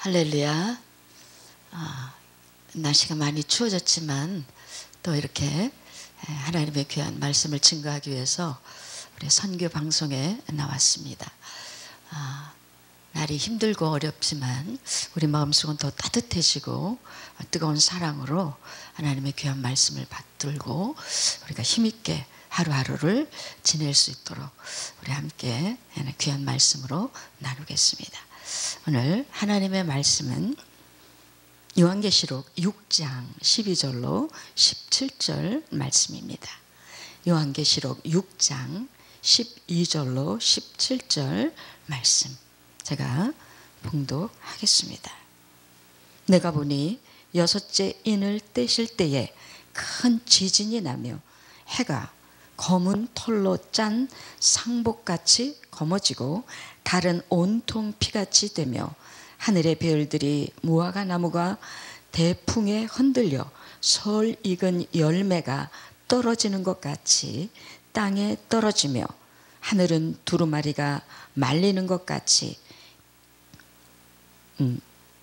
할렐루야. 날씨가 많이 추워졌지만 또 이렇게 하나님의 귀한 말씀을 증거하기 위해서 우리 선교 방송에 나왔습니다. 날이 힘들고 어렵지만 우리 마음속은 더 따뜻해지고 뜨거운 사랑으로 하나님의 귀한 말씀을 받들고 우리가 힘있게 하루하루를 지낼 수 있도록 우리 함께 귀한 말씀으로 나누겠습니다. 오늘 하나님의 말씀은 요한계시록 6장 12절로 17절 말씀입니다. 요한계시록 6장 12절로 17절 말씀 제가 봉독하겠습니다. 내가 보니 여섯째 인을 떼실 때에 큰 지진이 나며 해가 검은 털로 짠 상복같이 검어지고 달은 온통 피같이 되며 하늘의 별들이 무화과 나무가 대풍에 흔들려 설 익은 열매가 떨어지는 것 같이 땅에 떨어지며 하늘은 두루마리가 말리는 것 같이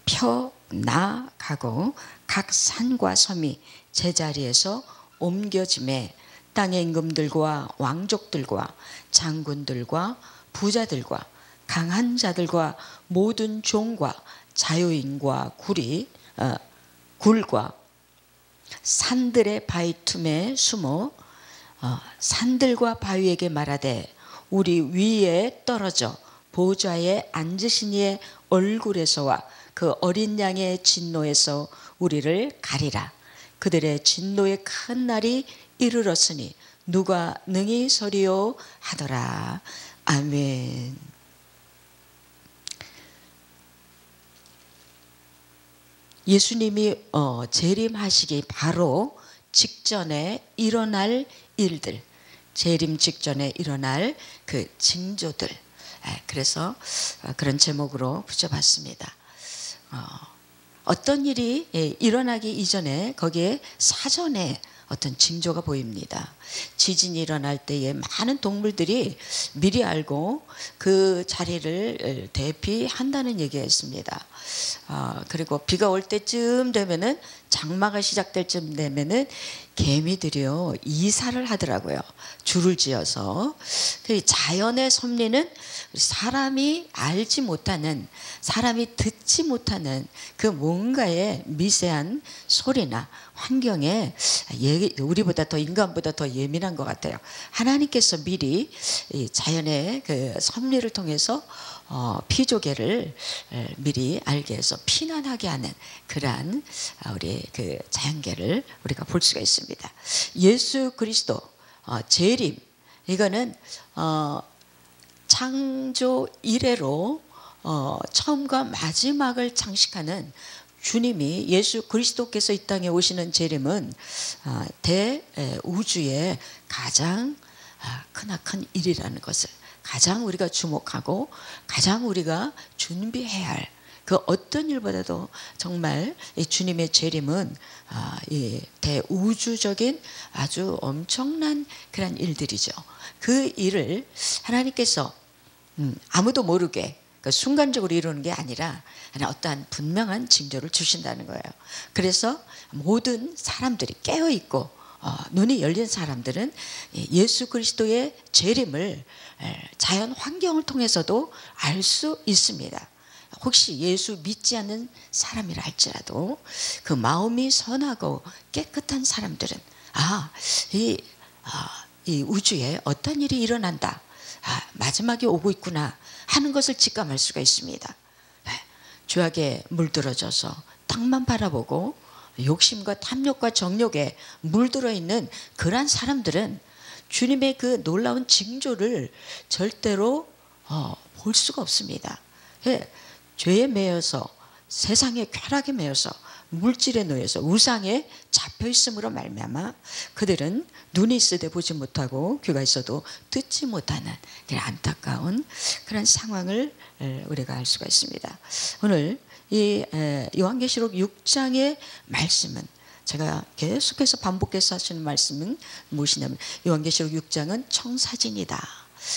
펴나가고 각 산과 섬이 제자리에서 옮겨짐에 땅의 임금들과 왕족들과 장군들과 부자들과 강한 자들과 모든 종과 자유인과 굴과 산들의 바위 틈에 숨어 산들과 바위에게 말하되 우리 위에 떨어져 보좌에 앉으신 이의 얼굴에서와 그 어린 양의 진노에서 우리를 가리라. 그들의 진노의 큰 날이 이르렀으니 누가 능히 서리요 하더라. 아멘. 예수님이 재림하시기 바로 직전에 일어날 일들, 재림 직전에 일어날 그 징조들, 그래서 그런 제목으로 붙여봤습니다. 어떤 일이 일어나기 이전에 거기에 사전에 어떤 징조가 보입니다. 지진이 일어날 때에 많은 동물들이 미리 알고 그 자리를 대피한다는 얘기가 있습니다. 그리고 비가 올 때쯤 되면은 장마가 시작될 쯤 되면은 개미들이요 이사를 하더라고요. 줄을 지어서. 그 자연의 섭리는 사람이 알지 못하는, 사람이 듣지 못하는 그 뭔가의 미세한 소리나 환경에 우리보다 더 인간보다 더 예민한 것 같아요. 하나님께서 미리 자연의 그 섭리를 통해서 피조개를 미리 알게 해서 피난하게 하는 그러한 우리 그 자연계를 우리가 볼 수가 있습니다. 예수 그리스도 재림, 이거는 창조 이래로 처음과 마지막을 장식하는 주님이 예수 그리스도께서 이 땅에 오시는 재림은 대우주의 가장 크나큰 일이라는 것을 가장 우리가 주목하고 가장 우리가 준비해야 할 그 어떤 일보다도 정말 이 주님의 재림은 이 대우주적인 아주 엄청난 그런 일들이죠. 그 일을 하나님께서 아무도 모르게 순간적으로 이루는 게 아니라 어떠한 분명한 징조를 주신다는 거예요. 그래서 모든 사람들이 깨어있고 눈이 열린 사람들은 예수 그리스도의 재림을 자연 환경을 통해서도 알 수 있습니다. 혹시 예수 믿지 않는 사람이라 할지라도 그 마음이 선하고 깨끗한 사람들은 이 우주에 어떤 일이 일어난다, 마지막이 오고 있구나 하는 것을 직감할 수가 있습니다. 죄악에 물들어져서 땅만 바라보고 욕심과 탐욕과 정욕에 물들어 있는 그러한 사람들은 주님의 그 놀라운 징조를 절대로 볼 수가 없습니다. 죄에 매여서 세상의 쾌락에 매여서 물질에 놓여서 우상에 잡혀 있음으로 말미암아 그들은 눈이 있으되 보지 못하고 귀가 있어도 듣지 못하는 그런 안타까운 그런 상황을 우리가 알 수가 있습니다. 오늘 이 요한계시록 6장의 말씀은 제가 계속해서 반복해서 하시는 말씀은 무엇이냐면 요한계시록 6장은 청사진이다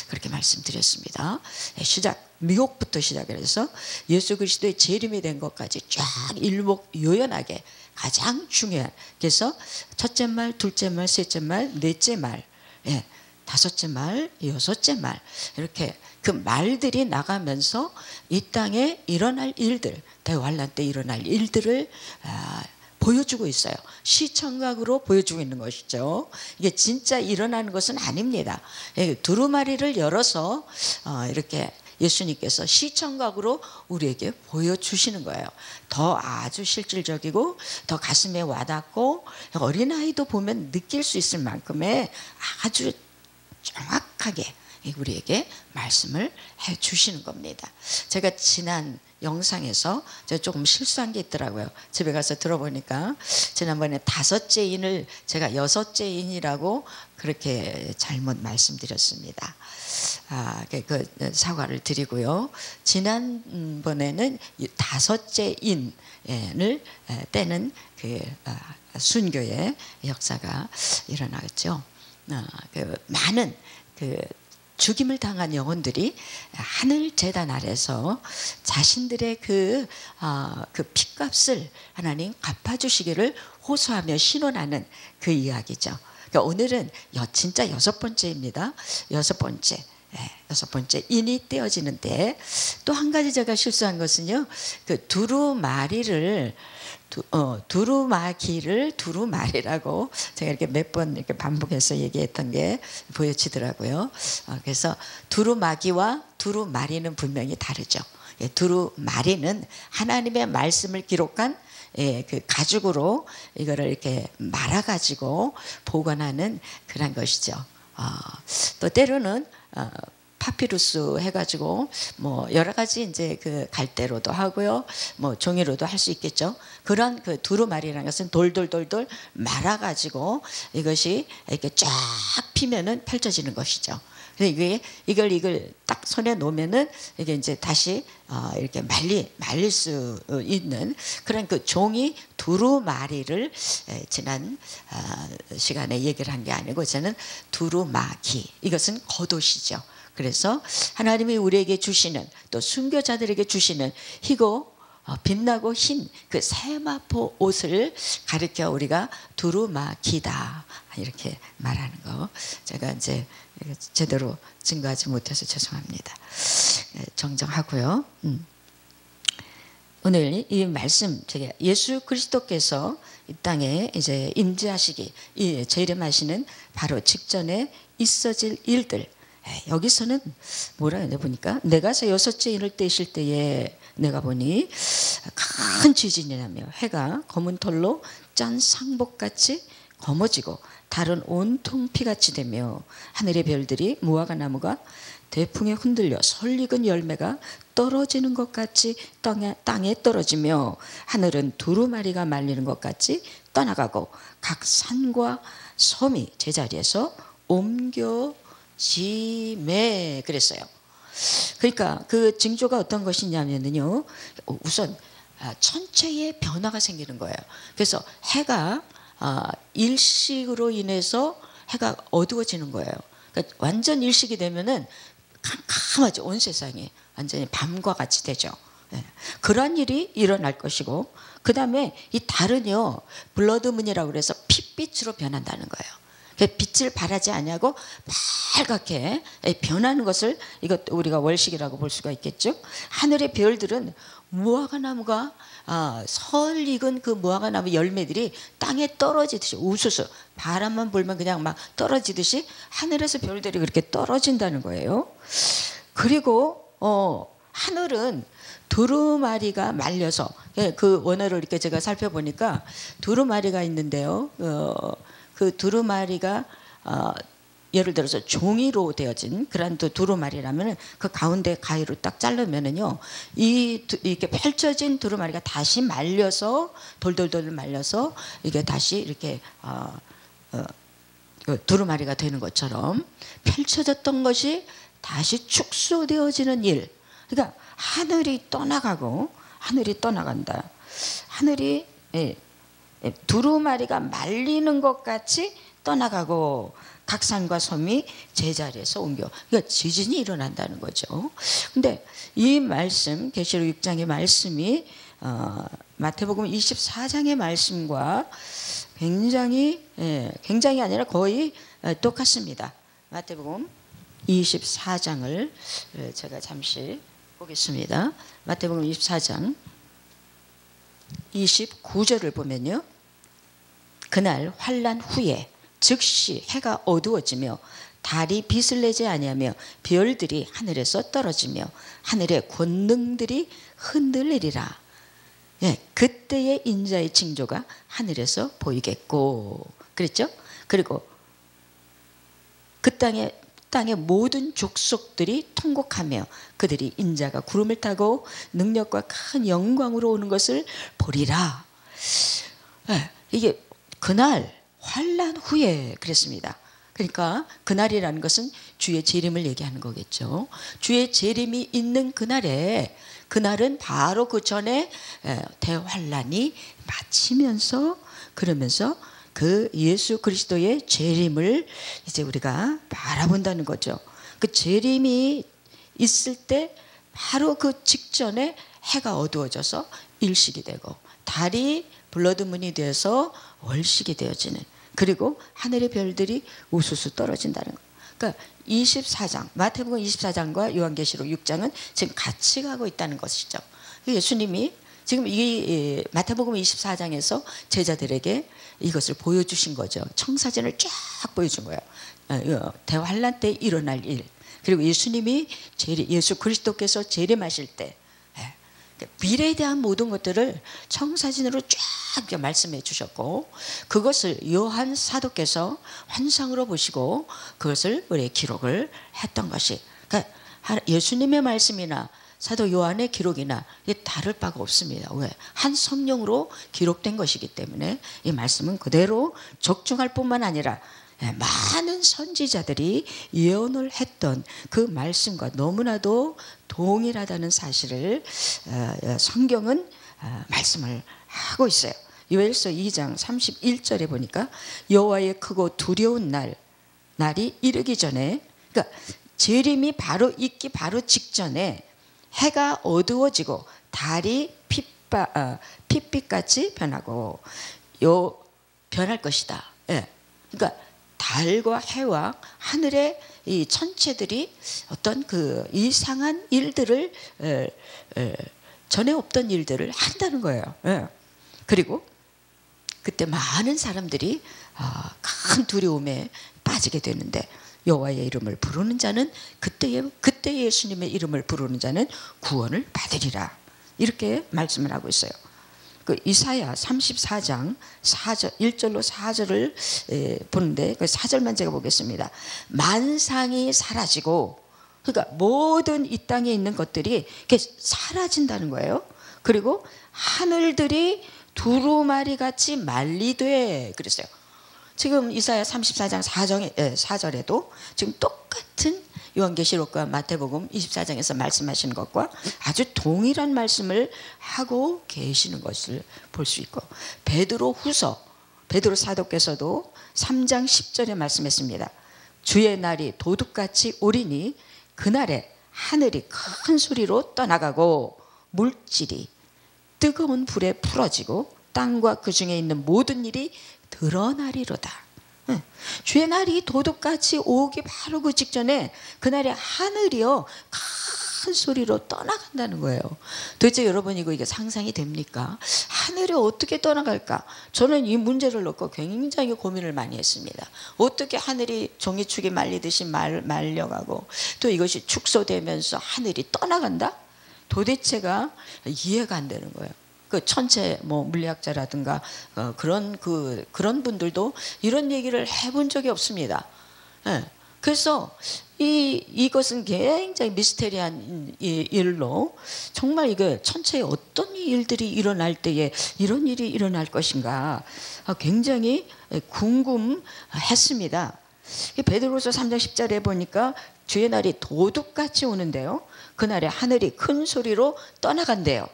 그렇게 말씀드렸습니다. 시작 미혹부터 시작해서 예수 그리스도의 재림이 된 것까지 쫙 일목요연하게 가장 중요한, 그래서 첫째 말, 둘째 말, 셋째 말, 넷째 말, 예, 다섯째 말, 여섯째 말, 이렇게 그 말들이 나가면서 이 땅에 일어날 일들, 대환란 때 일어날 일들을 보여주고 있어요. 시청각으로 보여주고 있는 것이죠. 이게 진짜 일어나는 것은 아닙니다. 두루마리를 열어서 이렇게 예수님께서 시청각으로 우리에게 보여주시는 거예요. 더 아주 실질적이고 더 가슴에 와닿고 어린아이도 보면 느낄 수 있을 만큼의 아주 정확하게 우리에게 말씀을 해 주시는 겁니다. 제가 지난 영상에서 제가 조금 실수한 게 있더라고요. 집에 가서 들어보니까 지난번에 다섯째 인을 제가 여섯째 인이라고 그렇게 잘못 말씀드렸습니다. 그 사과를 드리고요. 지난번에는 다섯째 인을 떼는 그 순교의 역사가 일어나겠죠. 그 많은 그 죽임을 당한 영혼들이 하늘 제단 아래서 자신들의 그 핏값을 하나님 갚아주시기를 호소하며 신원하는 그 이야기죠. 그러니까 오늘은 진짜 여섯 번째입니다. 여섯 번째 인이 떼어지는데, 또 한 가지 제가 실수한 것은요, 그 두루마리를 두루마기를 두루마리라고 제가 이렇게 몇 번 이렇게 반복해서 얘기했던 게 보여지더라고요. 그래서 두루마기와 두루마리는 분명히 다르죠. 두루마리는 하나님의 말씀을 기록한 그 가죽으로 이거를 이렇게 말아가지고 보관하는 그런 것이죠. 또 때로는 파피루스 해가지고 뭐 여러 가지 이제 그 갈대로도 하고요, 뭐 종이로도 할 수 있겠죠. 그런 그 두루마리라는 것은 돌돌돌돌 말아가지고 이것이 이렇게 쫙 피면은 펼쳐지는 것이죠. 이걸 딱 손에 놓으면은 이게 이제 다시 이렇게 말릴 수 있는 그런 그 종이 두루마리를 지난 시간에 얘기를 한 게 아니고, 저는 두루마기, 이것은 겉옷이죠. 그래서 하나님이 우리에게 주시는, 또 순교자들에게 주시는 희고 빛나고 흰 그 세마포 옷을 가르쳐 우리가 두루마기다 이렇게 말하는 거, 제가 이제 제대로 증거하지 못해서 죄송합니다. 정정하고요. 오늘 이 말씀, 제가 예수 그리스도께서 이 땅에 이제 임재하시기, 재림하시는 바로 직전에 있어질 일들, 여기서는 뭐라 해야 보니까, 내가 여섯째 인을 떼실 때에 내가 보니 큰 지진이 나며 해가 검은 털로 짠 상복같이 검어지고 달은 온통 피같이 되며 하늘의 별들이 무화과 나무가 대풍에 흔들려 설익은 열매가 떨어지는 것 같이 땅에 떨어지며 하늘은 두루마리가 말리는 것 같이 떠나가고 각 산과 섬이 제자리에서 옮겨지매 그랬어요. 그러니까 그 징조가 어떤 것이냐면요, 우선 천체의 변화가 생기는 거예요. 그래서 해가 일식으로 인해서 해가 어두워지는 거예요. 그러니까 완전 일식이 되면은 캄캄하죠. 온 세상이 완전히 밤과 같이 되죠. 그런 일이 일어날 것이고, 그 다음에 이 달은요, 블러드문이라고 그래서 핏빛으로 변한다는 거예요. 빛을 발하지 아니하고 빨갛게 변하는 것을, 이것 우리가 월식이라고 볼 수가 있겠죠. 하늘의 별들은 무화과 나무가 설익은 그 무화과 나무 열매들이 땅에 떨어지듯이 우수수, 바람만 불면 그냥 막 떨어지듯이 하늘에서 별들이 그렇게 떨어진다는 거예요. 그리고 하늘은 두루마리가 말려서, 그 원어를 이렇게 제가 살펴보니까 두루마리가 있는데요, 그 두루마리가 예를 들어서 종이로 되어진 그런 두루마리라면 그 가운데 가위로 딱 자르면은요, 이렇게 펼쳐진 두루마리가 다시 말려서 돌돌돌 말려서 이게 다시 이렇게 두루마리가 되는 것처럼 펼쳐졌던 것이 다시 축소되어지는 일. 그러니까 하늘이 떠나가고 하늘이 떠나간다. 하늘이 두루마리가 말리는 것 같이 떠나가고 각 산과 섬이 제자리에서 옮겨. 그러니까 지진이 일어난다는 거죠. 근데 이 말씀, 계시록 6장의 말씀이 마태복음 24장의 말씀과 굉장히 아니라 거의 똑같습니다. 마태복음 24장을 제가 잠시 보겠습니다. 마태복음 24장 29절을 보면요. 그날 환난 후에 즉시 해가 어두워지며 달이 빛을 내지 아니하며 별들이 하늘에서 떨어지며 하늘의 권능들이 흔들리리라. 그때의 인자의 징조가 하늘에서 보이겠고 그랬죠? 그리고 그 땅의 모든 족속들이 통곡하며 그들이 인자가 구름을 타고 능력과 큰 영광으로 오는 것을 보리라. 이게 그날 환난 후에 그랬습니다. 그러니까 그날이라는 것은 주의 재림을 얘기하는 거겠죠. 주의 재림이 있는 그날은 바로 그 전에 대환란이 마치면서 그러면서 그 예수 그리스도의 재림을 이제 우리가 바라본다는 거죠. 그 재림이 있을 때 바로 그 직전에 해가 어두워져서 일식이 되고 달이 블러드문이 되어서 월식이 되어지는, 그리고 하늘의 별들이 우수수 떨어진다는 거. 그러니까 24장 마태복음 24장과 요한계시록 6장은 지금 같이 가고 있다는 것이죠. 예수님이 지금 이 마태복음 24장에서 제자들에게 이것을 보여주신 거죠. 청사진을 쫙 보여준 거예요. 대환란 때 일어날 일, 그리고 예수님이 예수 그리스도께서 재림하실 때 미래에 대한 모든 것들을 청사진으로 쫙 말씀해 주셨고, 그것을 요한 사도께서 환상으로 보시고 그것을 우리의 기록을 했던 것이, 그러니까 예수님의 말씀이나 사도 요한의 기록이나 다를 바가 없습니다. 왜? 한 성령으로 기록된 것이기 때문에 이 말씀은 그대로 적중할 뿐만 아니라 많은 선지자들이 예언을 했던 그 말씀과 너무나도 동일하다는 사실을 성경은 말씀을 하고 있어요. 요엘서 2장 31절에 보니까 여호와의 크고 두려운 날이 이르기 전에, 그러니까 재림이 바로 있기 바로 직전에 해가 어두워지고 달이 핏빛같이 변하고 변할 것이다. 그러니까 달과 해와 하늘의 이 천체들이 어떤 그 이상한 일들을 전에 없던 일들을 한다는 거예요. 그리고 그때 많은 사람들이 큰 두려움에 빠지게 되는데, 여호와의 이름을 부르는 자는 그때 예수님의 이름을 부르는 자는 구원을 받으리라. 이렇게 말씀을 하고 있어요. 그 이사야 34장 4절 1절로 4절을 보는데 그 4절만 제가 보겠습니다. 만상이 사라지고, 그러니까 모든 이 땅에 있는 것들이 이렇게 사라진다는 거예요. 그리고 하늘들이 두루마리 같이 말리되 그랬어요. 지금 이사야 34장 4절에도 지금 똑같은 요한계시록과 마태복음 24장에서 말씀하시는 것과 아주 동일한 말씀을 하고 계시는 것을 볼 수 있고, 베드로 사도께서도 3장 10절에 말씀했습니다. 주의 날이 도둑같이 오리니 그날에 하늘이 큰 소리로 떠나가고 물질이 뜨거운 불에 풀어지고 땅과 그 중에 있는 모든 일이 드러나리로다. 주의 날이 도둑같이 오기 바로 그 직전에 그날에 하늘이요 큰 소리로 떠나간다는 거예요. 도대체 여러분 이게 상상이 됩니까? 하늘이 어떻게 떠나갈까? 저는 이 문제를 놓고 굉장히 고민을 많이 했습니다. 어떻게 하늘이 종이축이 말리듯이 말려가고 또 이것이 축소되면서 하늘이 떠나간다? 도대체가 이해가 안 되는 거예요. 그 천체 물리학자라든가 그런 분들도 이런 얘기를 해본 적이 없습니다. 그래서 이것은 굉장히 미스테리한 일로, 정말 이게 천체에 어떤 일들이 일어날 때에 이런 일이 일어날 것인가 굉장히 궁금했습니다. 베드로서 3장 10절에 보니까 주의 날이 도둑같이 오는데요, 그날에 하늘이 큰 소리로 떠나간대요.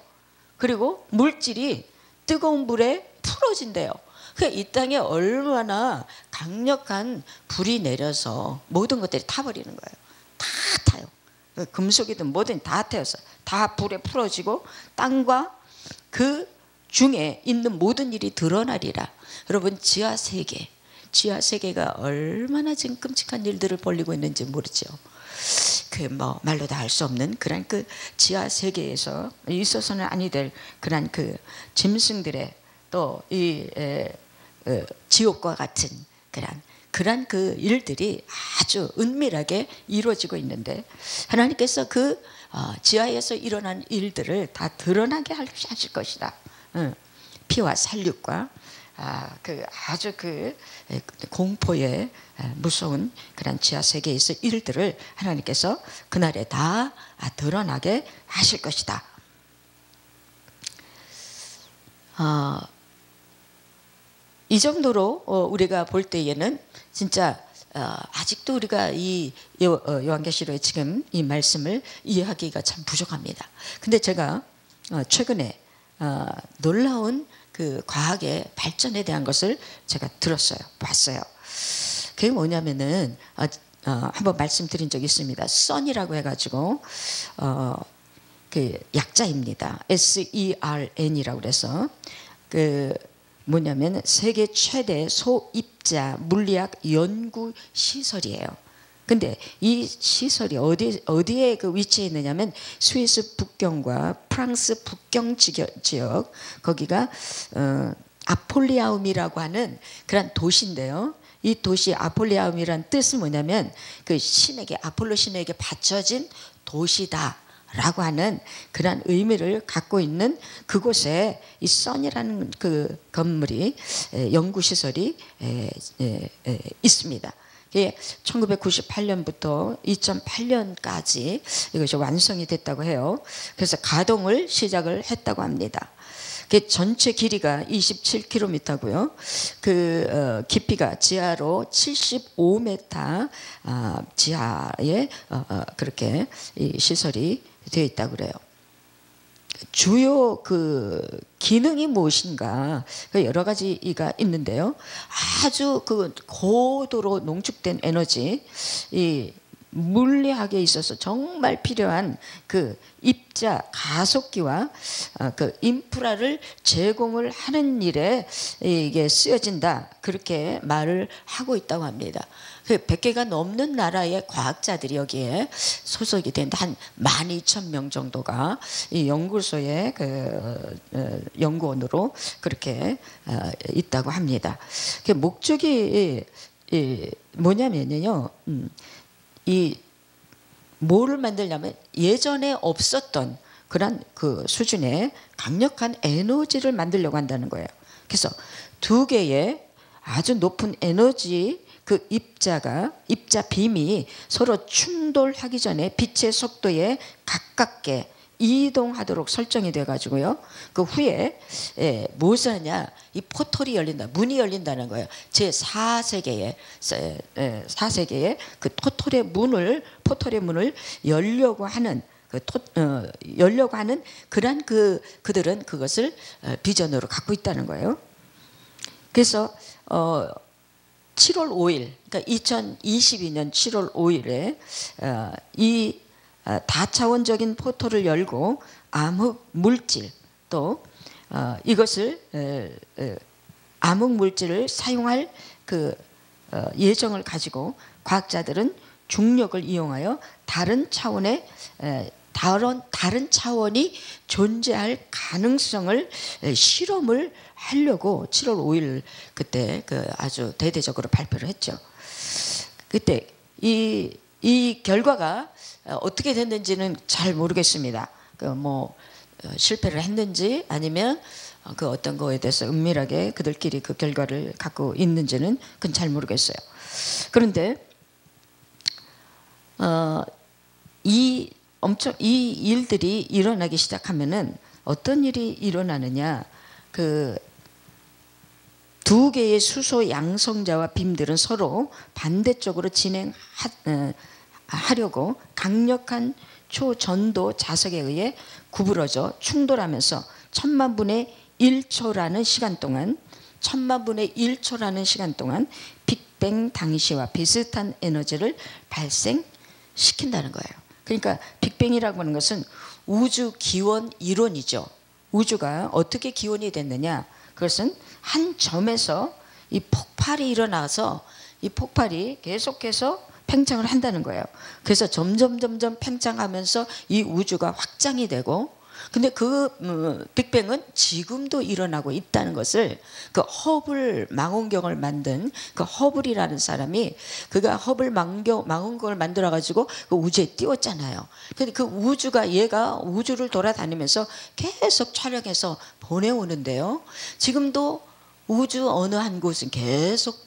그리고 물질이 뜨거운 불에 풀어진대요. 이 땅에 얼마나 강력한 불이 내려서 모든 것들이 타버리는 거예요. 다 타요. 금속이든 뭐든 다 태워서 다 불에 풀어지고 땅과 그 중에 있는 모든 일이 드러나리라. 여러분 지하 세계가 얼마나 지금 끔찍한 일들을 벌이고 있는지 모르죠. 그 뭐 말로 다 할 수 없는 그런 그 지하 세계에서 있어서는 아니 될 그런 그 짐승들의 또 이 지옥과 같은 그런 그 일들이 아주 은밀하게 이루어지고 있는데 하나님께서 그 지하에서 일어난 일들을 다 드러나게 하실 것이다. 피와 살육과 그 아주 그 공포의 무서운 그런 지하 세계에서 일들을 하나님께서 그날에 다 드러나게 하실 것이다. 이 정도로 우리가 볼 때에는 진짜 아직도 우리가 이 요한계시록의 지금 이 말씀을 이해하기가 참 부족합니다. 근데 제가 최근에 놀라운 그 과학의 발전에 대한 것을 제가 봤어요. 그게 뭐냐면은 한번 말씀드린 적이 있습니다. 선이라고 해가지고 그 약자입니다. SERN이라고 그래서 그 뭐냐면 세계 최대 소입자 물리학 연구 시설이에요. 근데 이 시설이 어디에 그 위치해 있느냐면 스위스 북경과 프랑스 북경 지역 거기가 아폴리아움이라고 하는 그런 도시인데요. 이 도시 아폴리아움이란 뜻은 뭐냐면 그 신에게 아폴로 신에게 바쳐진 도시다. 라고 하는 그런 의미를 갖고 있는 그곳에 이 선이라는 그 건물이 연구시설이 있습니다. 1998년부터 2008년까지 이것이 완성이 됐다고 해요. 그래서 가동을 시작을 했다고 합니다. 전체 길이가 27km고요. 그 깊이가 지하로 75m 지하에 그렇게 이 시설이 되어 있다고 그래요. 주요 그 기능이 무엇인가 여러 가지가 있는데요. 아주 그 고도로 농축된 에너지, 이 물리학에 있어서 정말 필요한 그 입자 가속기와 그 인프라를 제공을 하는 일에 이게 쓰여진다. 그렇게 말을 하고 있다고 합니다. 100개가 넘는 나라의 과학자들이 여기에 소속이 된 한 12,000명 정도가 이 연구소의 그 연구원으로 그렇게 있다고 합니다. 그 목적이 뭐냐면요. 이 뭐를 만들냐면 예전에 없었던 그런 그 수준의 강력한 에너지를 만들려고 한다는 거예요. 그래서 두 개의 아주 높은 에너지 그 입자 빔이 서로 충돌하기 전에 빛의 속도에 가깝게 이동하도록 설정이 돼 가지고요. 그 후에 무엇을 하냐? 이 포털이 열린다. 문이 열린다는 거예요. 제 4세계의 그 포털의 문을 열려고 하는 그런 그들은 그것을 비전으로 갖고 있다는 거예요. 그래서 7월 5일, 그러니까 2022년 7월 5일에 이 다차원적인 포털을 열고 암흑 물질 또 이것을 암흑 물질을 사용할 그 예정을 가지고 과학자들은 중력을 이용하여 다른 차원이 존재할 가능성을 실험을 하려고 7월 5일 그때 그 아주 대대적으로 발표를 했죠. 그때 이 결과가 어떻게 됐는지는 잘 모르겠습니다. 그 뭐 실패를 했는지 아니면 그 어떤 거에 대해서 은밀하게 그들끼리 그 결과를 갖고 있는지는 그건 잘 모르겠어요. 그런데 이 일들이 일어나기 시작하면은 어떤 일이 일어나느냐? 그 두 개의 수소 양성자와 빔들은 서로 반대쪽으로 하려고 강력한 초전도 자석에 의해 구부러져 충돌하면서 1000만 분의 1초라는 시간 동안 빅뱅 당시와 비슷한 에너지를 발생시킨다는 거예요. 그러니까 빅뱅이라고 하는 것은 우주 기원 이론이죠. 우주가 어떻게 기원이 됐느냐, 그것은 한 점에서 이 폭발이 일어나서 이 폭발이 계속해서 팽창을 한다는 거예요. 그래서 점점 팽창하면서 이 우주가 확장이 되고, 근데 그 빅뱅은 지금도 일어나고 있다는 것을 그 허블 망원경을 만든 그 허블이라는 사람이, 그가 허블 망원경을 만들어 가지고 그 우주에 띄웠잖아요. 근데 그 우주가, 얘가 우주를 돌아다니면서 계속 촬영해서 보내오는데요, 지금도 우주 어느 한 곳은 계속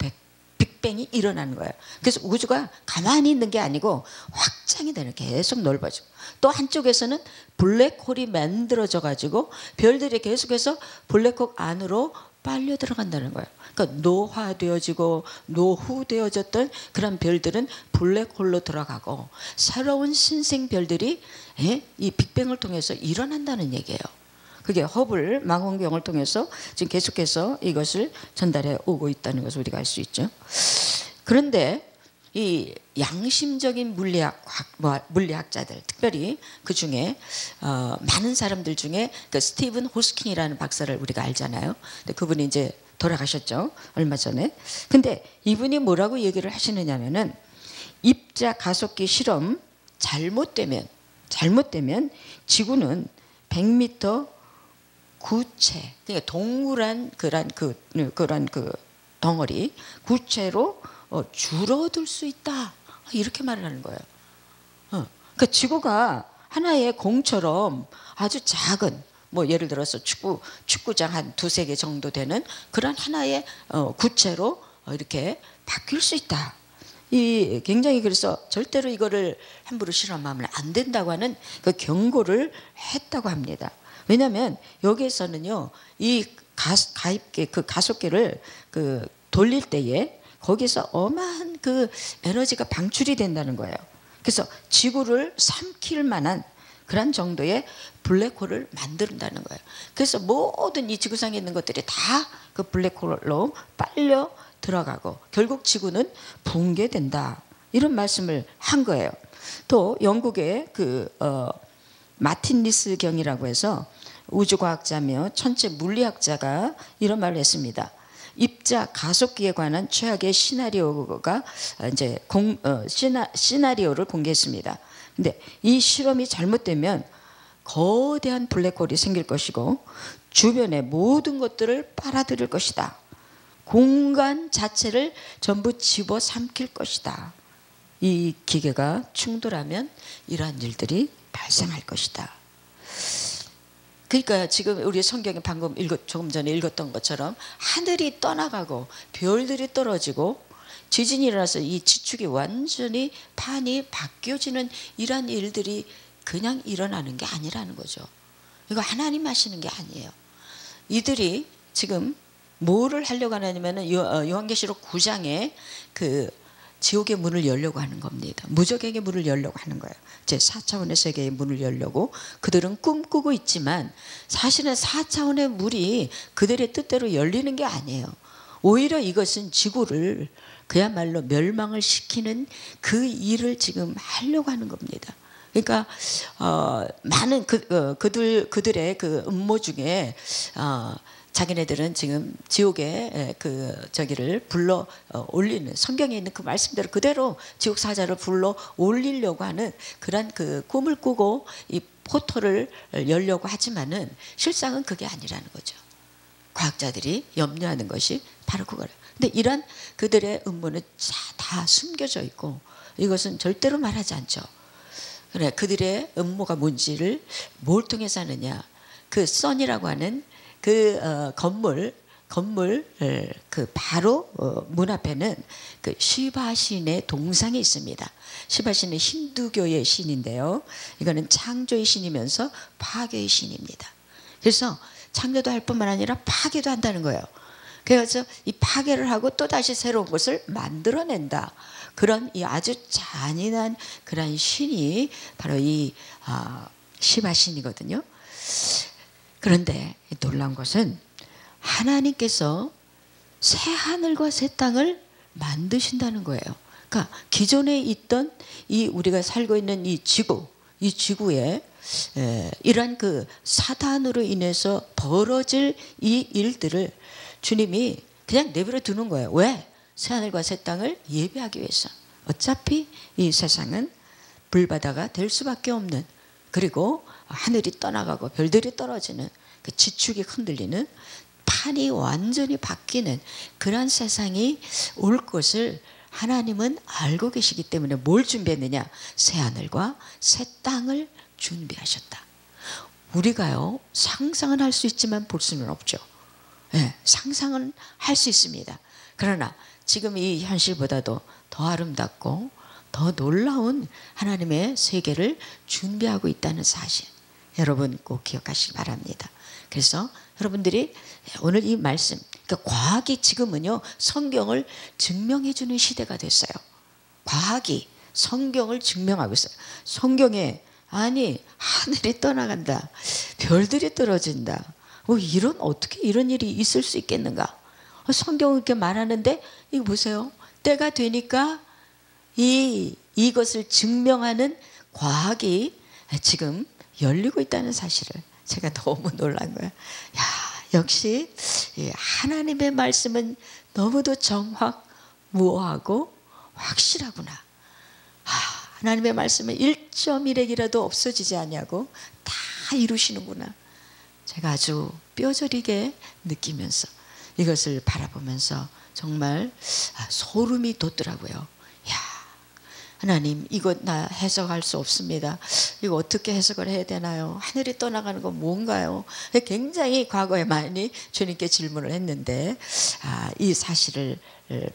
빅뱅이 일어나는 거예요. 그래서 우주가 가만히 있는 게 아니고 확장이 되는, 계속 넓어지고, 또 한쪽에서는 블랙홀이 만들어져 가지고 별들이 계속해서 블랙홀 안으로 빨려 들어간다는 거예요. 그러니까 노화되어지고 노후되어졌던 그런 별들은 블랙홀로 들어가고, 새로운 신생별들이 이 빅뱅을 통해서 일어난다는 얘기예요. 그게 허블 망원경을 통해서 지금 계속해서 이것을 전달해 오고 있다는 것을 우리가 알 수 있죠. 그런데 이 양심적인 물리학자들, 특별히 그 중에 많은 사람들 중에 그 스티븐 호스킨이라는 박사를 우리가 알잖아요. 근데 그분이 이제 돌아가셨죠, 얼마 전에. 근데 이분이 뭐라고 얘기를 하시느냐면은, 입자 가속기 실험 잘못되면 지구는 100m 구체, 그러니까 동그란 그런 덩어리 구체로 줄어들 수 있다, 이렇게 말을 하는 거예요. 그러니까 지구가 하나의 공처럼 아주 작은, 뭐 예를 들어서 축구장 한 두세 개 정도 되는 그런 하나의 구체로 이렇게 바뀔 수 있다. 이 굉장히, 그래서 절대로 이거를 함부로 실험하면 안 된다고 하는 그 경고를 했다고 합니다. 왜냐하면 여기에서는요, 이 그 가속기를 그 돌릴 때에 거기서 어마한 그 에너지가 방출이 된다는 거예요. 그래서 지구를 삼킬 만한 그런 정도의 블랙홀을 만든다는 거예요. 그래서 모든 이 지구상에 있는 것들이 다 그 블랙홀로 빨려 들어가고 결국 지구는 붕괴된다, 이런 말씀을 한 거예요. 또 영국의 마틴 리스 경이라고 해서 우주과학자며 천체 물리학자가 이런 말을 했습니다. 입자 가속기에 관한 최악의 시나리오가 이제 시나리오를 공개했습니다. 근데 이 실험이 잘못되면 거대한 블랙홀이 생길 것이고 주변의 모든 것들을 빨아들일 것이다. 공간 자체를 전부 집어삼킬 것이다. 이 기계가 충돌하면 이러한 일들이 발생할 것이다. 그러니까 지금 우리 성경에 방금 조금 전에 읽었던 것처럼 하늘이 떠나가고 별들이 떨어지고 지진이 일어나서 이 지축이 완전히 판이 바뀌어지는 이러한 일들이 그냥 일어나는 게 아니라는 거죠. 이거 하나님 하시는 게 아니에요. 이들이 지금 뭐를 하려고 하냐면은 요한계시록 9장에 그 지옥의 문을 열려고 하는 겁니다. 무적에게 문을 열려고 하는 거예요. 제 4차원의 세계의 문을 열려고 그들은 꿈꾸고 있지만 사실은 4차원의 문이 그들의 뜻대로 열리는 게 아니에요. 오히려 이것은 지구를 그야말로 멸망을 시키는 그 일을 지금 하려고 하는 겁니다. 그러니까 많은 그들의 그 음모 중에 자기네들은 지금 지옥에 저기를 불러 올리는, 성경에 있는 그 말씀대로 그대로 지옥 사자를 불러 올리려고 하는 그런 그 꿈을 꾸고 이 포토를 열려고 하지만은 실상은 그게 아니라는 거죠. 과학자들이 염려하는 것이 바로 그거예요. 근데 이런 그들의 음모는 다 숨겨져 있고 이것은 절대로 말하지 않죠. 그래, 그들의 음모가 뭔지를 뭘 통해서 하느냐? 그 선이라고 하는 건물 그 바로 문 앞에는 그 시바 신의 동상이 있습니다. 시바 신은 힌두교의 신인데요. 이거는 창조의 신이면서 파괴의 신입니다. 그래서 창조도 할 뿐만 아니라 파괴도 한다는 거예요. 그래서 이 파괴를 하고 또 다시 새로운 것을 만들어낸다. 그런 이 아주 잔인한 그런 신이 바로 이 시바 신이거든요. 그런데 놀라운 것은 하나님께서 새 하늘과 새 땅을 만드신다는 거예요. 그러니까 기존에 있던 이 우리가 살고 있는 이 지구에 이러한 그 사단으로 인해서 벌어질 이 일들을 주님이 그냥 내버려 두는 거예요. 왜? 새하늘과 새 땅을 예배하기 위해서. 어차피 이 세상은 불바다가 될 수밖에 없는, 그리고 하늘이 떠나가고 별들이 떨어지는, 그 지축이 흔들리는, 판이 완전히 바뀌는 그런 세상이 올 것을 하나님은 알고 계시기 때문에 뭘 준비했느냐? 새하늘과 새 땅을 준비하셨다. 우리가요, 상상은 할 수 있지만 볼 수는 없죠. 네, 상상은 할 수 있습니다. 그러나 지금 이 현실보다도 더 아름답고 더 놀라운 하나님의 세계를 준비하고 있다는 사실, 여러분 꼭 기억하시기 바랍니다. 그래서 여러분들이 오늘 이 말씀, 그러니까 과학이 지금은요 성경을 증명해 주는 시대가 됐어요. 과학이 성경을 증명하고 있어요. 성경에 아니 하늘이 떠나간다, 별들이 떨어진다, 어떻게 이런 일이 있을 수 있겠는가? 성경은 이렇게 말하는데 이거 보세요. 때가 되니까 이것을 증명하는 과학이 지금 열리고 있다는 사실을 제가 너무 놀란 거예요. 야, 역시 하나님의 말씀은 너무도 정확무오하고 확실하구나. 하나님의 말씀은 1.1핵이라도 없어지지 않냐고 다 이루시는구나. 제가 아주 뼈저리게 느끼면서 이것을 바라보면서 정말 소름이 돋더라고요. 야, 하나님, 이거 나 해석할 수 없습니다. 이거 어떻게 해석을 해야 되나요? 하늘이 떠나가는 건 뭔가요? 굉장히 과거에 많이 주님께 질문을 했는데 이 사실을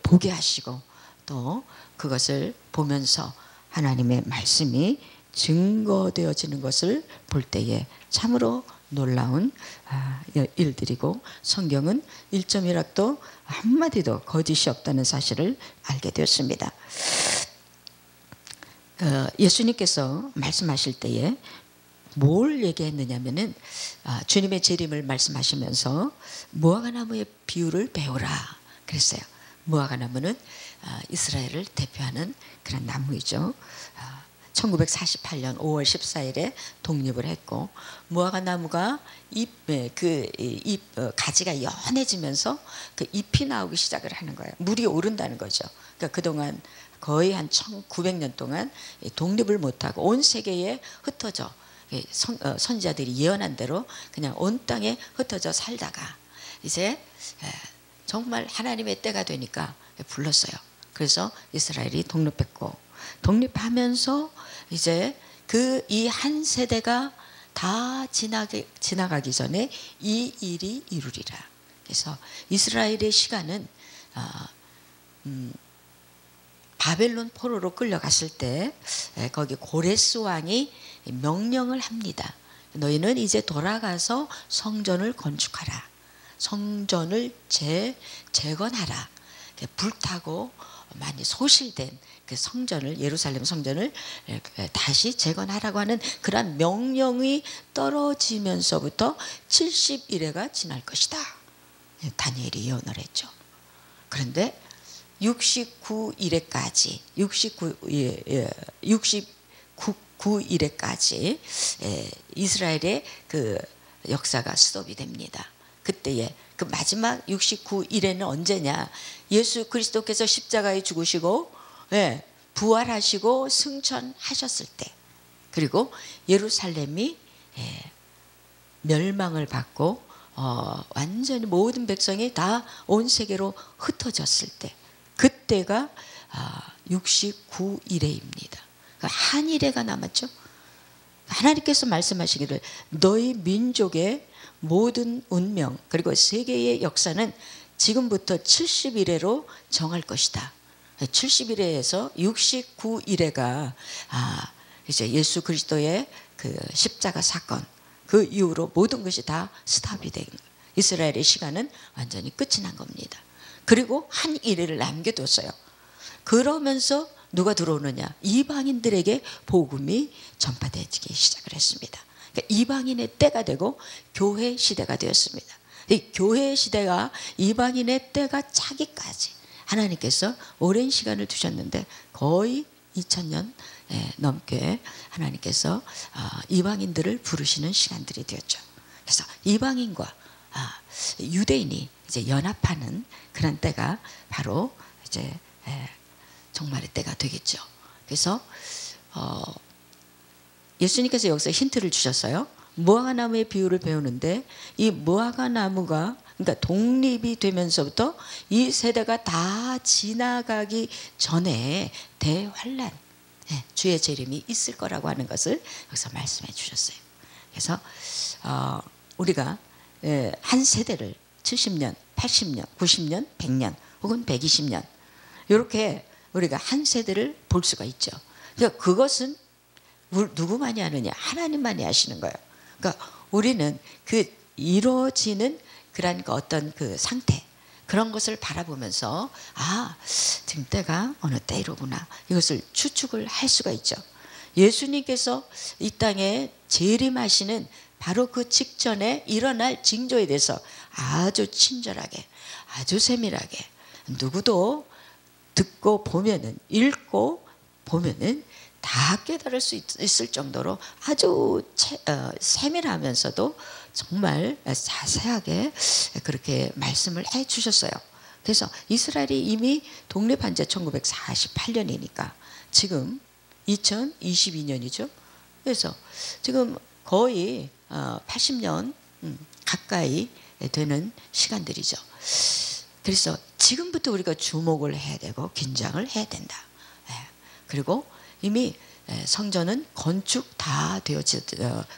보게 하시고 또 그것을 보면서 하나님의 말씀이 증거되어지는 것을 볼 때에 참으로 놀라운 일들이고, 성경은 1.1학도 한마디도 거짓이 없다는 사실을 알게 되었습니다. 예수님께서 말씀하실 때에 뭘 얘기했느냐면은 주님의 재림을 말씀하시면서 무화과나무의 비유를 배우라 그랬어요. 무화과나무는 이스라엘을 대표하는 그런 나무이죠. 1948년 5월 14일에 독립을 했고, 무화과나무가 가지가 연해지면서 그 잎이 나오기 시작을 하는 거예요. 물이 오른다는 거죠. 그러니까 그동안 거의 한 1900년 동안 독립을 못하고 온 세계에 흩어져, 선지자들이 예언한 대로 그냥 온 땅에 흩어져 살다가 이제 정말 하나님의 때가 되니까 불렀어요. 그래서 이스라엘이 독립했고, 독립하면서 이제 이 한 세대가 다 지나가기 전에 이 일이 이루리라. 그래서 이스라엘의 시간은 바벨론 포로로 끌려갔을 때 거기 고레스 왕이 명령을 합니다. 너희는 이제 돌아가서 성전을 건축하라. 성전을 재건하라. 불타고 많이 소실된 그 성전을, 예루살렘 성전을 다시 재건하라고 하는 그러한 명령이 떨어지면서부터 70일회가 지날 것이다. 다니엘이 예언을 했죠. 그런데 69일에까지 69일에까지 이스라엘의 그 역사가 스톱이 됩니다. 그때에 그 마지막 69일에는 언제냐? 예수 그리스도께서 십자가에 죽으시고 부활하시고 승천하셨을 때, 그리고 예루살렘이 멸망을 받고 완전히 모든 백성이 다 온 세계로 흩어졌을 때, 그때가 69일에입니다. 한 일회가 남았죠. 하나님께서 말씀하시기를 너희 민족의 모든 운명 그리고 세계의 역사는 지금부터 70일회로 정할 것이다. 70일회에서 69일회가 이제 예수 그리스도의 그 십자가 사건, 그 이후로 모든 것이 다 스탑이 된 거예요. 이스라엘의 시간은 완전히 끝이 난 겁니다. 그리고 한 일회를 남겨뒀어요. 그러면서 누가 들어오느냐? 이방인들에게 복음이 전파되기 시작을 했습니다. 그러니까 이방인의 때가 되고 교회 시대가 되었습니다. 이 교회 시대가 이방인의 때가 차기까지 하나님께서 오랜 시간을 두셨는데 거의 2000년 넘게 하나님께서 이방인들을 부르시는 시간들이 되었죠. 그래서 이방인과 유대인이 이제 연합하는 그런 때가 바로 이제 종말의 때가 되겠죠. 그래서 예수님께서 여기서 힌트를 주셨어요. 무화과 나무의 비유를 배우는데 이 무화과 나무가 그러니까 독립이 되면서부터 이 세대가 다 지나가기 전에 대환란, 주의 재림이 있을 거라고 하는 것을 여기서 말씀해 주셨어요. 그래서 우리가 한 세대를 70년, 80년, 90년, 100년 혹은 120년 이렇게 우리가 한 세대를 볼 수가 있죠. 그러니까 그것은 누구만이 아느냐? 하나님만이 하시는 거예요. 그러니까 우리는 그 이루어지는 그런 어떤 그 상태 그런 것을 바라보면서 지금 때가 어느 때이로구나 이것을 추측을 할 수가 있죠. 예수님께서 이 땅에 재림하시는 바로 그 직전에 일어날 징조에 대해서 아주 친절하게 아주 세밀하게 누구도 듣고 보면은 읽고 보면은 다 깨달을 수 있을 정도로 아주 세밀하면서도 정말 자세하게 그렇게 말씀을 해 주셨어요. 그래서 이스라엘이 이미 독립한 지 1948년이니까 지금 2022년이죠. 그래서 지금 거의 80년 가까이 되는 시간들이죠. 그래서 지금부터 우리가 주목을 해야 되고 긴장을 해야 된다. 그리고 이미 성전은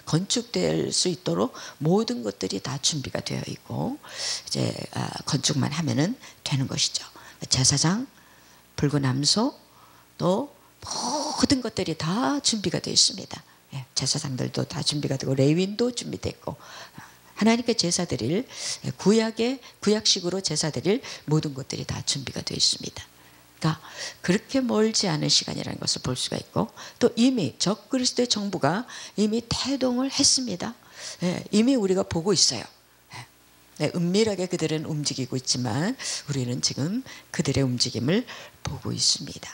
건축될 수 있도록 모든 것들이 다 준비가 되어 있고 이제 건축만 하면은 되는 것이죠. 제사장, 붉은 암소 또 모든 것들이 다 준비가 되어 있습니다. 제사장들도 다 준비가 되고 레위인도 준비됐고 하나님께 제사 드릴 구약식으로 제사 드릴 모든 것들이 다 준비가 되어 있습니다. 그러니까 그렇게 멀지 않은 시간이라는 것을 볼 수가 있고 또 이미 적그리스도의 정부가 이미 태동을 했습니다. 이미 우리가 보고 있어요. 은밀하게 그들은 움직이고 있지만 우리는 지금 그들의 움직임을 보고 있습니다.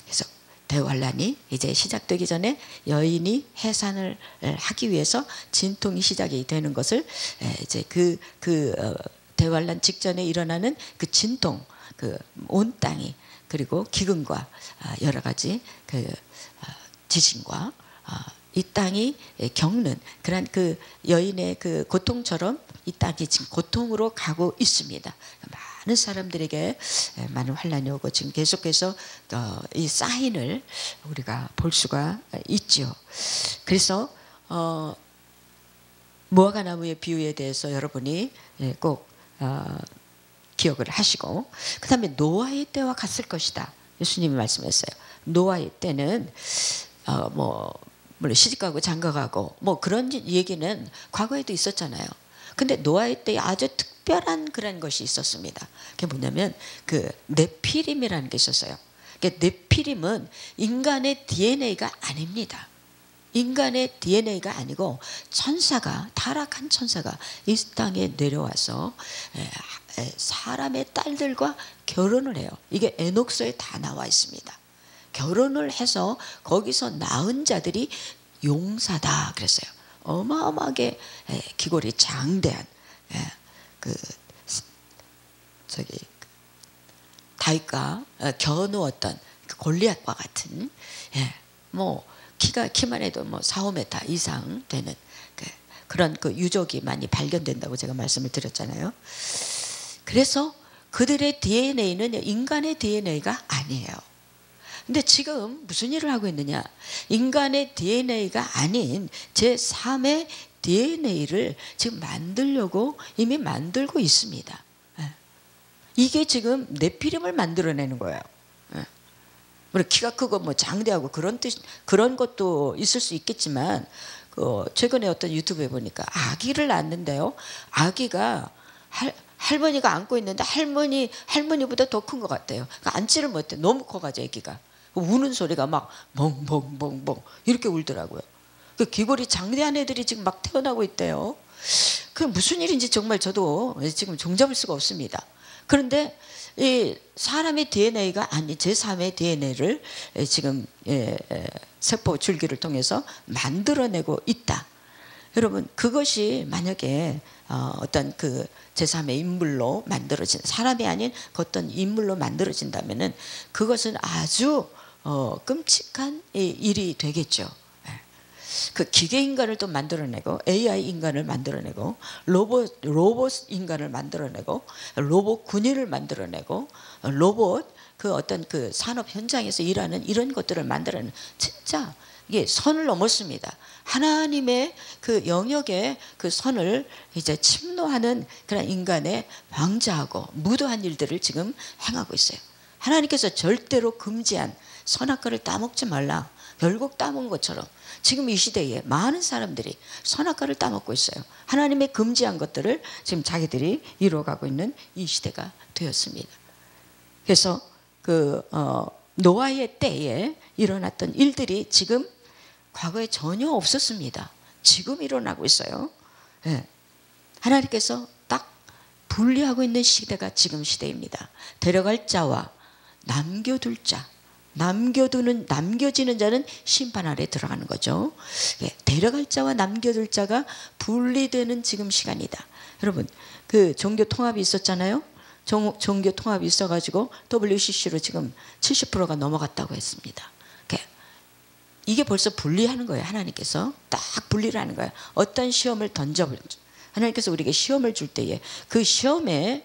그래서 대환란이 이제 시작되기 전에 여인이 해산을 하기 위해서 진통이 시작이 되는 것을 이제 대환란 직전에 일어나는 그 진통, 그 온 땅이 그리고 기근과 여러 가지 그 지진과 이 땅이 겪는 그런 그 여인의 그 고통처럼 이 땅이 지금 고통으로 가고 있습니다. 많은 사람들에게 많은 환란이 오고 지금 계속해서 이 사인을 우리가 볼 수가 있지요. 그래서 무화과 나무의 비유에 대해서 여러분이 꼭 기억을 하시고 그 다음에 노아의 때와 같을 것이다. 예수님이 말씀했어요. 노아의 때는 물론 시집가고 장가가고 뭐 그런 얘기는 과거에도 있었잖아요. 근데 노아의 때 아주 특별한 그런 것이 있었습니다. 그게 뭐냐면 그 네피림이라는 게 있었어요. 그러니까 네피림은 인간의 DNA가 아닙니다. 인간의 DNA가 아니고 타락한 천사가 이 땅에 내려와서 사람의 딸들과 결혼을 해요. 이게 에녹서에 다 나와 있습니다. 결혼을 해서 거기서 낳은 자들이 용사다 그랬어요. 어마어마하게 기골이 장대한 다윗과 겨누었던 그 골리앗과 같은 키만 해도 4-5m 이상 되는 그런 그 유족이 많이 발견된다고 제가 말씀을 드렸잖아요. 그래서 그들의 DNA는 인간의 DNA가 아니에요. 근데 지금 무슨 일을 하고 있느냐? 인간의 DNA가 아닌 제3의 DNA를 지금 만들려고 이미 만들고 있습니다. 이게 지금 네피림을 만들어내는 거예요. 키가 크고 장대하고 그런 것도 있을 수 있겠지만 최근에 어떤 유튜브에 보니까 아기를 낳는데요. 아기가 할머니가 안고 있는데 할머니보다 더 큰 것 같아요. 그러니까 안지를 못해. 너무 커가지고 아기가 우는 소리가 막 멍멍멍멍 이렇게 울더라고요. 그 귀골이 장대한 애들이 지금 막 태어나고 있대요. 그 무슨 일인지 정말 저도 지금 종잡을 수가 없습니다. 그런데 이 사람의 DNA가 아니 제3의 DNA를 지금 세포 줄기를 통해서 만들어내고 있다. 여러분, 그것이 만약에 어떤 그 제3의 인물로 만들어진, 사람이 아닌 그 어떤 인물로 만들어진다면은 그것은 아주 끔찍한 일이 되겠죠. 그 기계 인간을 또 만들어내고 AI 인간을 만들어내고 로봇 인간을 만들어내고 로봇 군인을 만들어내고 로봇 그 어떤 그 산업 현장에서 일하는 이런 것들을 만들어내는, 진짜 이게 선을 넘었습니다. 하나님의 그 영역에 그 선을 이제 침노하는 그런 인간의 왕자하고 무도한 일들을 지금 행하고 있어요. 하나님께서 절대로 금지한 선악과를 따먹지 말라, 결국 따먹은 것처럼 지금 이 시대에 많은 사람들이 선악과를 따먹고 있어요. 하나님의 금지한 것들을 지금 자기들이 이루어가고 있는 이 시대가 되었습니다. 그래서 그 노아의 때에 일어났던 일들이 지금 과거에 전혀 없었습니다. 지금 일어나고 있어요. 하나님께서 딱 분리하고 있는 시대가 지금 시대입니다. 데려갈 자와 남겨둘 자, 남겨지는 자는 심판 아래 들어가는 거죠. 데려갈 자와 남겨둘 자가 분리되는 지금 시간이다. 여러분, 그 종교 통합이 있었잖아요. 종교 통합이 있어가지고 WCC로 지금 70%가 넘어갔다고 했습니다. 이게 벌써 분리하는 거예요. 하나님께서 딱 분리를 하는 거예요. 어떤 시험을 하나님께서 우리에게 시험을 줄 때에 그 시험에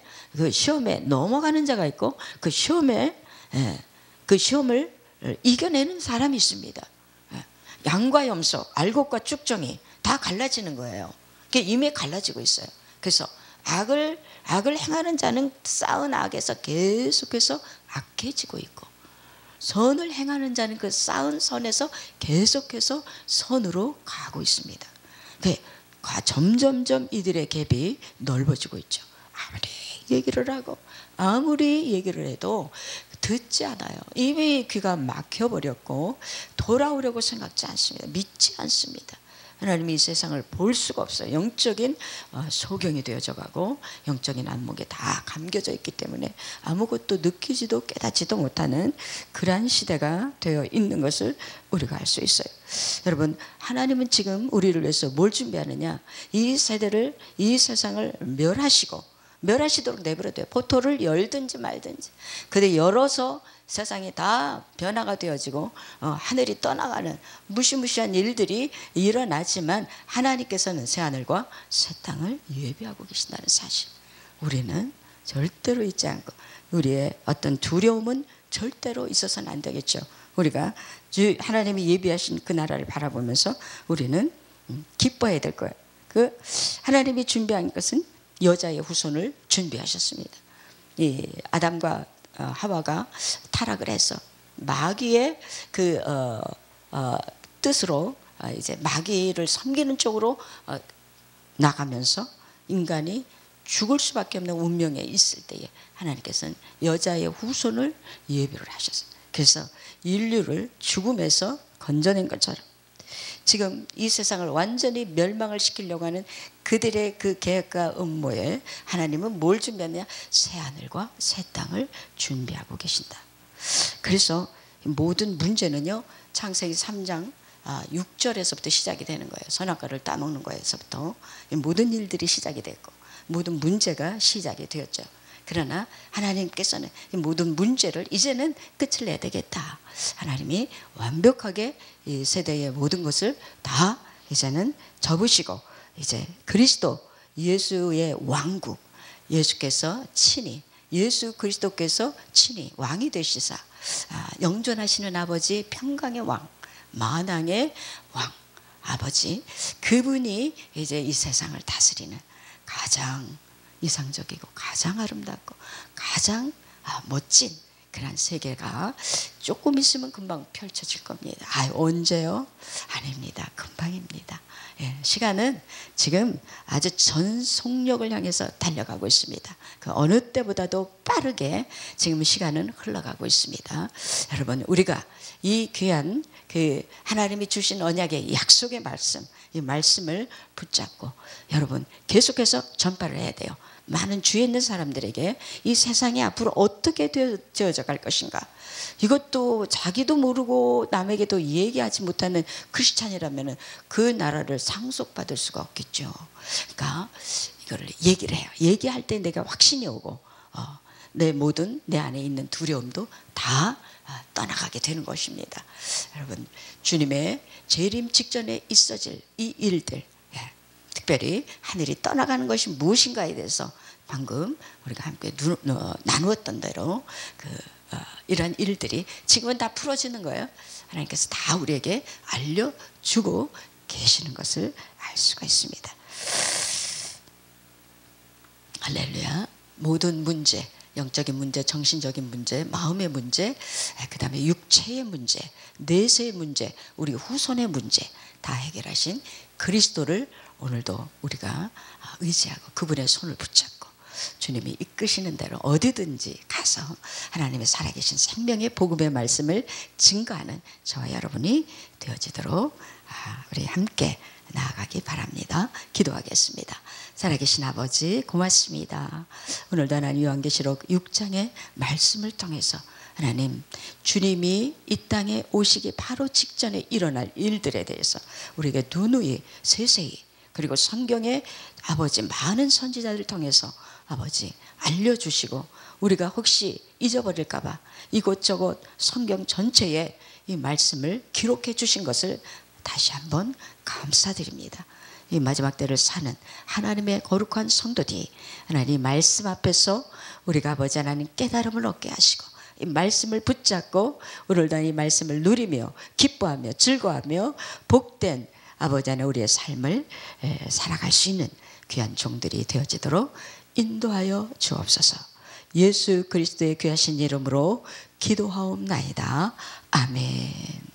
넘어가는 자가 있고 그 시험을 이겨내는 사람이 있습니다. 양과 염소, 알곡과 쭉정이 다 갈라지는 거예요. 그게 이미 갈라지고 있어요. 그래서 악을 행하는 자는 쌓은 악에서 계속해서 악해지고 있고, 선을 행하는 자는 그 쌓은 선에서 계속해서 선으로 가고 있습니다. 점점점 이들의 갭이 넓어지고 있죠. 아무리 얘기를 해도 듣지 않아요. 이미 귀가 막혀버렸고 돌아오려고 생각지 않습니다. 믿지 않습니다. 하나님이 이 세상을 볼 수가 없어요. 영적인 소경이 되어져 가고 영적인 안목에 다 감겨져 있기 때문에 아무것도 느끼지도 깨닫지도 못하는 그러한 시대가 되어 있는 것을 우리가 알 수 있어요. 여러분, 하나님은 지금 우리를 위해서 뭘 준비하느냐, 이 세대를, 이 세상을 멸하시도록 내버려둬요. 포토를 열든지 말든지. 근데 열어서 세상이 다 변화가 되어지고 하늘이 떠나가는 무시무시한 일들이 일어나지만 하나님께서는 새하늘과 새 땅을 예비하고 계신다는 사실, 우리는 절대로 잊지 않고, 우리의 어떤 두려움은 절대로 있어서는 안 되겠죠. 우리가 하나님이 예비하신 그 나라를 바라보면서 우리는 기뻐해야 될 거예요. 그 하나님이 준비한 것은 여자의 후손을 준비하셨습니다. 이 아담과 하와가 타락을 해서 마귀의 그 뜻으로 이제 마귀를 섬기는 쪽으로 나가면서 인간이 죽을 수밖에 없는 운명에 있을 때에 하나님께서는 여자의 후손을 예비를 하셨어요. 그래서 인류를 죽음에서 건져낸 것처럼 지금 이 세상을 완전히 멸망을 시키려고 하는 그들의 그 계획과 음모에 하나님은 뭘 준비하느냐, 새하늘과 새 땅을 준비하고 계신다. 그래서 모든 문제는요, 창세기 3장 6절에서부터 시작이 되는 거예요. 선악과를 따먹는 거에서부터 모든 일들이 시작이 됐고 모든 문제가 시작이 되었죠. 그러나 하나님께서는 이 모든 문제를 이제는 끝을 내야 되겠다. 하나님이 완벽하게 이 세대의 모든 것을 다 이제는 접으시고 이제 그리스도 예수의 왕국, 예수께서 친히, 예수 그리스도께서 친히 왕이 되시사 영존하시는 아버지, 평강의 왕, 만왕의 왕 아버지, 그분이 이제 이 세상을 다스리는 가장 이상적이고 가장 아름답고 가장 멋진 그런 세계가 조금 있으면 금방 펼쳐질 겁니다. 언제요? 아닙니다. 금방입니다. 시간은 지금 아주 전속력을 향해서 달려가고 있습니다. 그 어느 때보다도 빠르게 지금 시간은 흘러가고 있습니다. 여러분, 우리가 이 귀한 그 하나님이 주신 언약의 약속의 말씀, 이 말씀을 붙잡고 여러분 계속해서 전파를 해야 돼요. 많은 주위에 있는 사람들에게 이 세상이 앞으로 어떻게 되어져 갈 것인가, 이것도 자기도 모르고 남에게도 얘기하지 못하는 크리스찬이라면 그 나라를 상속받을 수가 없겠죠. 그러니까 이거를 얘기를 해요. 얘기할 때 내가 확신이 오고 내 모든 내 안에 있는 두려움도 다 떠나가게 되는 것입니다. 여러분, 주님의 재림 직전에 있어질 이 일들, 특별히 하늘이 떠나가는 것이 무엇인가에 대해서 방금 우리가 함께 나누었던 대로 이러한 일들이 지금은 다 풀어지는 거예요. 하나님께서 다 우리에게 알려주고 계시는 것을 알 수가 있습니다. 할렐루야. 모든 문제, 영적인 문제, 정신적인 문제, 마음의 문제, 그 다음에 육체의 문제, 내세의 문제, 우리 후손의 문제 다 해결하신 그리스도를 오늘도 우리가 의지하고 그분의 손을 붙잡고 주님이 이끄시는 대로 어디든지 가서 하나님의 살아계신 생명의 복음의 말씀을 증거하는 저와 여러분이 되어지도록 우리 함께 나아가기 바랍니다. 기도하겠습니다. 살아계신 아버지, 고맙습니다. 오늘도 하나님 요한계시록 6장의 말씀을 통해서 하나님, 주님이 이 땅에 오시기 바로 직전에 일어날 일들에 대해서 우리에게 누누이 세세히, 그리고 성경에 아버지 많은 선지자들을 통해서 아버지 알려주시고, 우리가 혹시 잊어버릴까 봐 이곳저곳 성경 전체에 이 말씀을 기록해 주신 것을 다시 한번 감사드립니다. 이 마지막 때를 사는 하나님의 거룩한 성도들이 하나님 말씀 앞에서 우리가 아버지 하나님 깨달음을 얻게 하시고 이 말씀을 붙잡고 오늘도 이 말씀을 누리며 기뻐하며 즐거워하며 복된 아버지 하나님 우리의 삶을 살아갈 수 있는 귀한 종들이 되어지도록 인도하여 주옵소서. 예수 그리스도의 귀하신 이름으로 기도하옵나이다. 아멘.